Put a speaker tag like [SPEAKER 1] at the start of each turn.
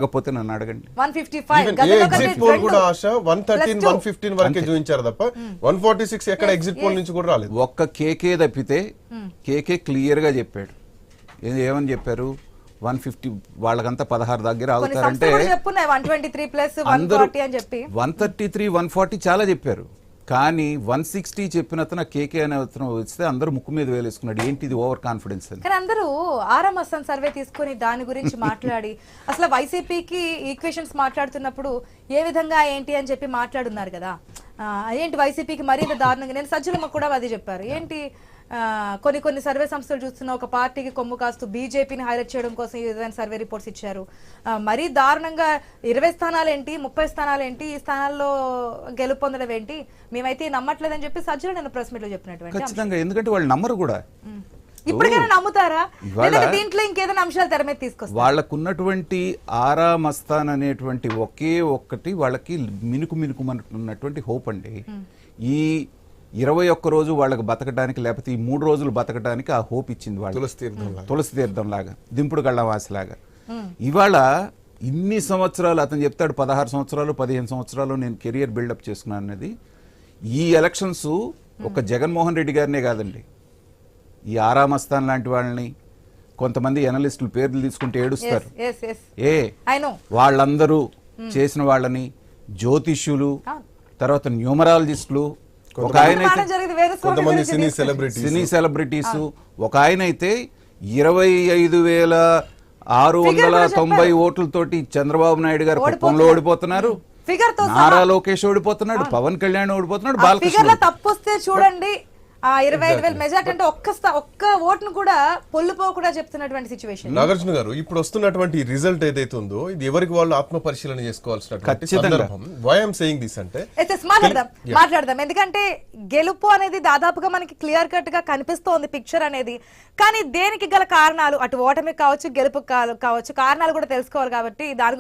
[SPEAKER 1] కాకపోతే నన్ను అడగండి.
[SPEAKER 2] 155 ఎగ్జిట్ పోల్ కూడా ఆశ 113 115 వరకే చూపించారు తప్ప 146 ఎక్కడ ఎగ్జిట్ పోల్ నుంచి కూడా రాలేదు.
[SPEAKER 1] ఒక్క కేకే తప్పితే కేకే క్లియర్ గా చెప్పాడు. ఏమని చెప్పారు? 150 వాళ్ళకంతా 16 దగ్గర అవుతారంటే 133 140 చాలా చెప్పారు. కానీ 160 చెప్పిన అతను కేకే అనే అతను వస్తే అందరూ ముక్కు మీద వేలేసుకున్నాడు. ఏంటి ఇది ఓవర్ కాన్ఫిడెన్స్ అని.
[SPEAKER 3] కానీ అందరూ ఆరా మస్తాన్ సర్వే తీసుకొని దాని గురించి మాట్లాడి అసలు వైసీపీకి ఈక్వేషన్స్ మాట్లాడుతున్నప్పుడు ఏ విధంగా ఏంటి అని చెప్పి మాట్లాడున్నారు కదా. ఏంటి వైసీపీకి మరింత దారుణంగా, నేను సజ్జలమ్మ కూడా అది చెప్పారు. ఏంటి కొన్ని సర్వే సంస్థలు చూస్తున్న ఒక పార్టీకి కొమ్ము కాస్తూ బీజేపీని హైలైట్ చేయడం కోసం ఈ విధమైన సర్వే రిపోర్ట్స్ ఇచ్చారు. మరీ దారుణంగా 20 స్థానాలు ఏంటి, 30 స్థానాలు ఏంటి, ఈ స్థానాల్లో గెలుపొందడం ఏంటి, మేమైతే నమ్మట్లేదని చెప్పి సజ్జలు నేను ప్రెస్ మీట్ లో చెప్పినటువంటి.
[SPEAKER 1] ఖచ్చితంగా, ఎందుకంటే వాళ్ళు నమ్మరు కూడా.
[SPEAKER 3] ఇప్పటికైనా నమ్ముతారా? దీంట్లో ఇంకేదైనా అంశాలు తెర మీద తీసుకొస్తారు.
[SPEAKER 1] వాళ్ళకున్నటువంటి ఆరా మస్తాన్ అనేటువంటి ఒకే ఒక్కటి వాళ్ళకి మినుకుమన్నటువంటి హోప్ అండి. ఈ 21 రోజు వాళ్ళకి బతకడానికి, లేకపోతే ఈ 3 రోజులు బతకడానికి ఆ హోప్ ఇచ్చింది వాళ్ళు. తులసి తీర్థం లాగా, దింపుడు గళ్ళవాసి లాగా. ఇవాళ ఇన్ని సంవత్సరాలు అతను చెప్తాడు, 16 సంవత్సరాలు 15 సంవత్సరాలు నేను కెరియర్ బిల్డప్ చేసుకున్నాను అనేది. ఈ ఎలక్షన్స్ ఒక జగన్మోహన్ రెడ్డి గారినే కాదండి, ఈ ఆరా మస్తాన్ లాంటి వాళ్ళని కొంతమంది ఎనలిస్టులు పేర్లు తీసుకుంటే ఏడుస్తారు. వాళ్ళందరూ చేసిన వాళ్ళని జ్యోతిష్యులు, తర్వాత న్యూమరాలజిస్టులు, ఒక ఆయన సినీ సెలబ్రిటీస్, ఒక ఆయన అయితే 25,690 ఓట్లతోటి చంద్రబాబు నాయుడు గారు కుప్పంలో ఓడిపోతున్నారు, నారా లోకేష్ ఓడిపోతున్నాడు, పవన్ కళ్యాణ్ ఓడిపోతున్నాడు, బాలకృష్ణ.
[SPEAKER 3] తప్పొస్తే చూడండి 25,000 మెజార్టీ అంటే ఒక్క ఓటును కూడా పొల్లుపోకుండా చెప్తున్నటువంటి సిచ్యువేషన్.
[SPEAKER 2] నాగార్జున గారు, ఇప్పుడు వస్తున్నటువంటి రిజల్ట్ ఏదైతే ఉందో ఇది ఎవరికి వాళ్ళు ఆత్మ పరిశీలన చేసుకోవాల్సినటువంటి సందర్భం. Why I am saying this అంటే
[SPEAKER 3] మాట్లాడదాం, ఎందుకంటే గెలుపు అనేది దాదాపుగా మనకి క్లియర్ కట్ గా కనిపిస్తోంది పిక్చర్ అనేది. కానీ దేనికి గల కారణాలు, అటు ఓటమి కావచ్చు గెలుపు కావచ్చు, కారణాలు కూడా తెలుసుకోవాలి. కాబట్టి దాని